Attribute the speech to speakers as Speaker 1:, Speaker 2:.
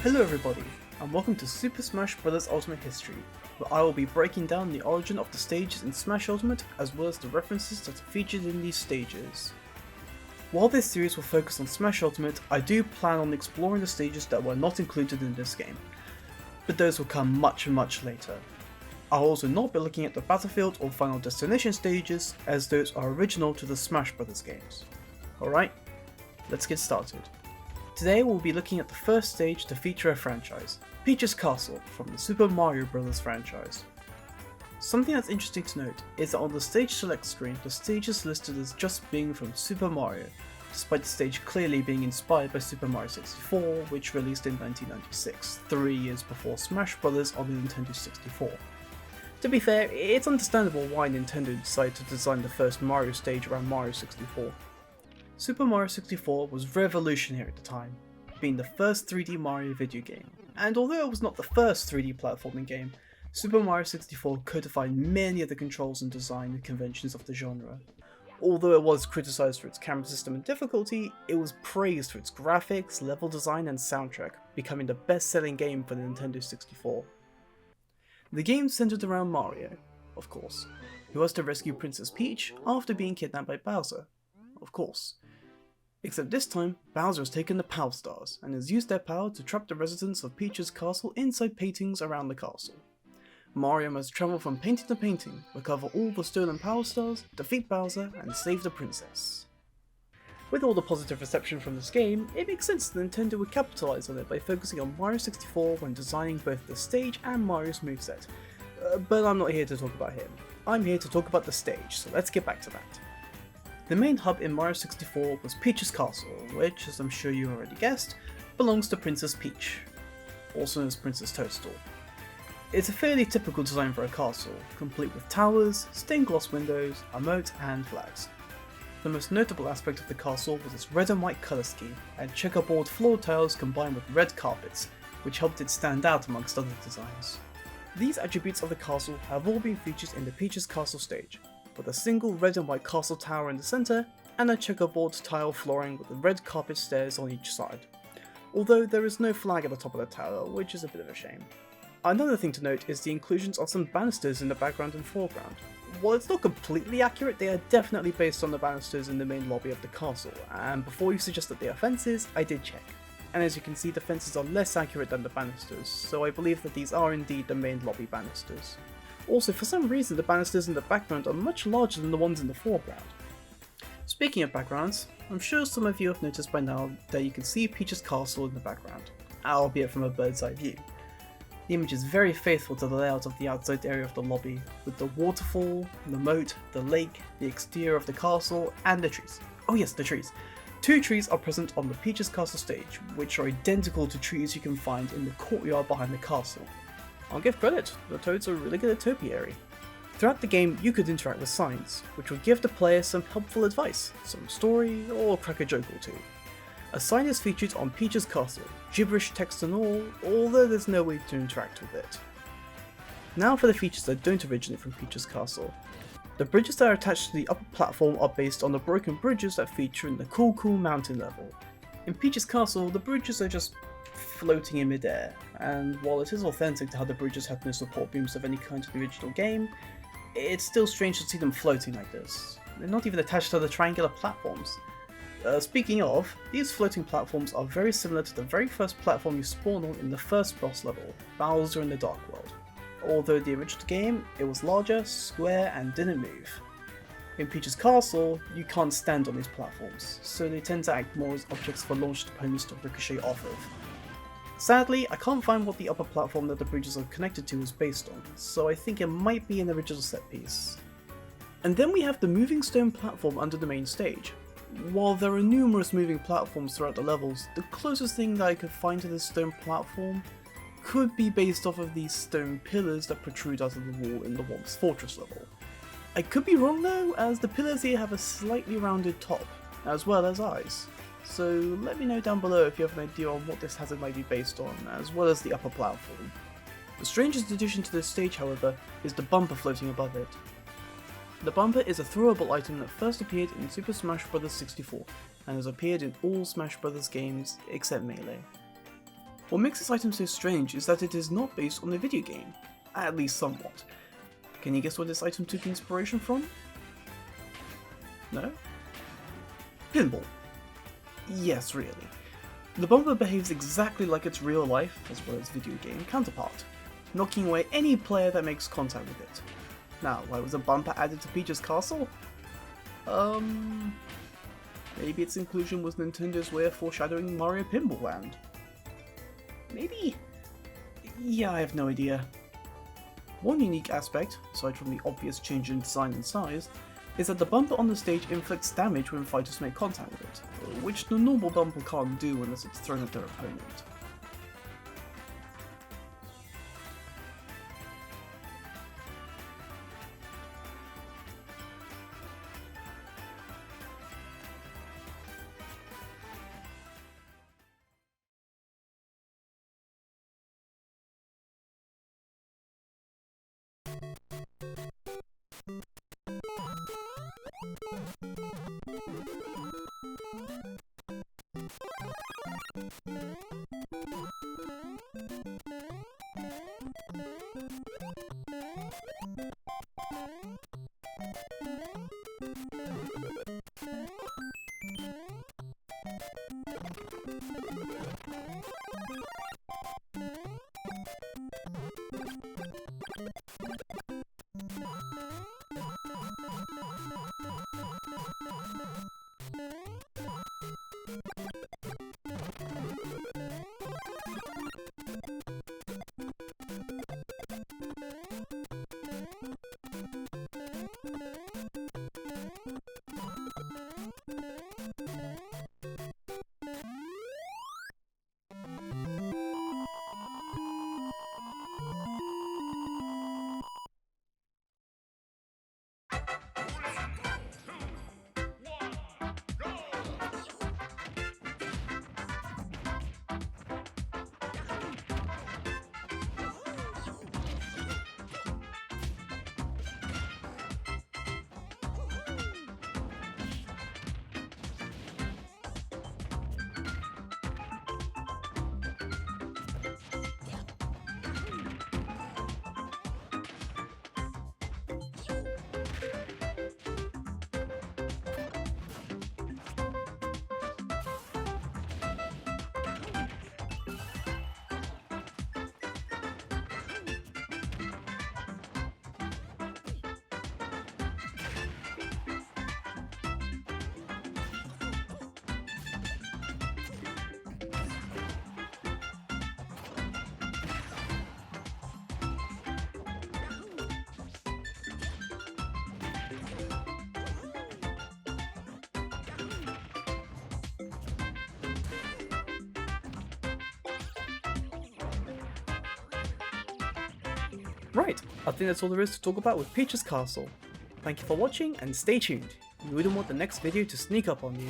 Speaker 1: Hello everybody, and welcome to Super Smash Bros. Ultimate History, where I will be breaking down the origin of the stages in Smash Ultimate as well as the references that are featured in these stages. While this series will focus on Smash Ultimate, I do plan on exploring the stages that were not included in this game, but those will come much later. I'll also not be looking at the Battlefield or Final Destination stages, as those are original to the Smash Bros. Games. Alright, let's get started. Today we'll be looking at the first stage to feature a franchise, Peach's Castle from the Super Mario Bros. Franchise. Something that's interesting to note is that on the stage select screen the stage is listed as just being from Super Mario, despite the stage clearly being inspired by Super Mario 64, which released in 1996, 3 years before Smash Bros. On the Nintendo 64. To be fair, it's understandable why Nintendo decided to design the first Mario stage around Mario 64. Super Mario 64 was revolutionary at the time, being the first 3D Mario video game, and although it was not the first 3D platforming game, Super Mario 64 codified many of the controls and design conventions of the genre. Although it was criticised for its camera system and difficulty, it was praised for its graphics, level design and soundtrack, becoming the best-selling game for the Nintendo 64. The game centered around Mario, of course, who has to rescue Princess Peach after being kidnapped by Bowser, of course. Except this time, Bowser has taken the Power Stars and has used their power to trap the residents of Peach's castle inside paintings around the castle. Mario must travel from painting to painting, recover all the stolen Power Stars, defeat Bowser, and save the princess. With all the positive reception from this game, it makes sense that Nintendo would capitalise on it by focusing on Mario 64 when designing both the stage and Mario's moveset. But I'm not here to talk about him. I'm here to talk about the stage, so let's get back to that. The main hub in Mario 64 was Peach's Castle, which, as I'm sure you already guessed, belongs to Princess Peach, also known as Princess Toadstool. It's a fairly typical design for a castle, complete with towers, stained glass windows, a moat, and flags. The most notable aspect of the castle was its red and white colour scheme, and checkerboard floor tiles combined with red carpets, which helped it stand out amongst other designs. These attributes of the castle have all been featured in the Peach's Castle stage, with a single red and white castle tower in the centre, and a checkerboard tile flooring with red carpet stairs on each side, although there is no flag at the top of the tower, which is a bit of a shame. Another thing to note is the inclusions of some banisters in the background and foreground. While it's not completely accurate, they are definitely based on the banisters in the main lobby of the castle, and before you suggest that they are fences, I did check. And as you can see, the fences are less accurate than the banisters, so I believe that these are indeed the main lobby banisters. Also, for some reason the banisters in the background are much larger than the ones in the foreground. Speaking of backgrounds, I'm sure some of you have noticed by now that you can see Peach's Castle in the background, albeit from a bird's eye view. The image is very faithful to the layout of the outside area of the lobby, with the waterfall, the moat, the lake, the exterior of the castle, and the trees. Oh yes, the trees. 2 trees are present on the Peach's Castle stage, which are identical to trees you can find in the courtyard behind the castle. I'll give credit, the toads are really good at topiary. Throughout the game, you could interact with signs, which would give the player some helpful advice, some story, or crack a joke or two. A sign is featured on Peach's Castle, gibberish text and all, although there's no way to interact with it. Now for the features that don't originate from Peach's Castle. The bridges that are attached to the upper platform are based on the broken bridges that feature in the Cool Mountain level. In Peach's Castle, the bridges are just floating in midair, and while it is authentic to how the bridges have no support beams of any kind to the original game, it's still strange to see them floating like this. They're not even attached to the triangular platforms. Speaking of, these floating platforms are very similar to the very first platform you spawn on in the first boss level, Bowser in the Dark World. Although the original game, it was larger, square, and didn't move. In Peach's Castle, you can't stand on these platforms, so they tend to act more as objects for launched opponents to ricochet off of. Sadly, I can't find what the upper platform that the bridges are connected to is based on, so I think it might be an original set piece. And then we have the moving stone platform under the main stage. While there are numerous moving platforms throughout the levels, the closest thing that I could find to this stone platform could be based off of these stone pillars that protrude out of the wall in the Whomp's Fortress level. I could be wrong though, as the pillars here have a slightly rounded top, as well as eyes. So let me know down below if you have an idea on what this hazard might be based on, as well as the upper platform. The strangest addition to this stage, however, is the bumper floating above it. The bumper is a throwable item that first appeared in Super Smash Bros. 64, and has appeared in all Smash Bros. Games except Melee. What makes this item so strange is that it is not based on a video game, at least somewhat. Can you guess where this item took inspiration from? No? Pinball. Yes, really. The bumper behaves exactly like its real life, as well as video game counterpart, knocking away any player that makes contact with it. Now, why was a bumper added to Peach's Castle? Maybe its inclusion was Nintendo's way of foreshadowing Mario Pinball Land. Maybe? Yeah, I have no idea. One unique aspect, aside from the obvious change in design and size, is that the bumper on the stage inflicts damage when fighters make contact with it, which the normal bumper can't do unless it's thrown at their opponent. Right, I think that's all there is to talk about with Peach's Castle. Thank you for watching and stay tuned, we wouldn't want the next video to sneak up on you.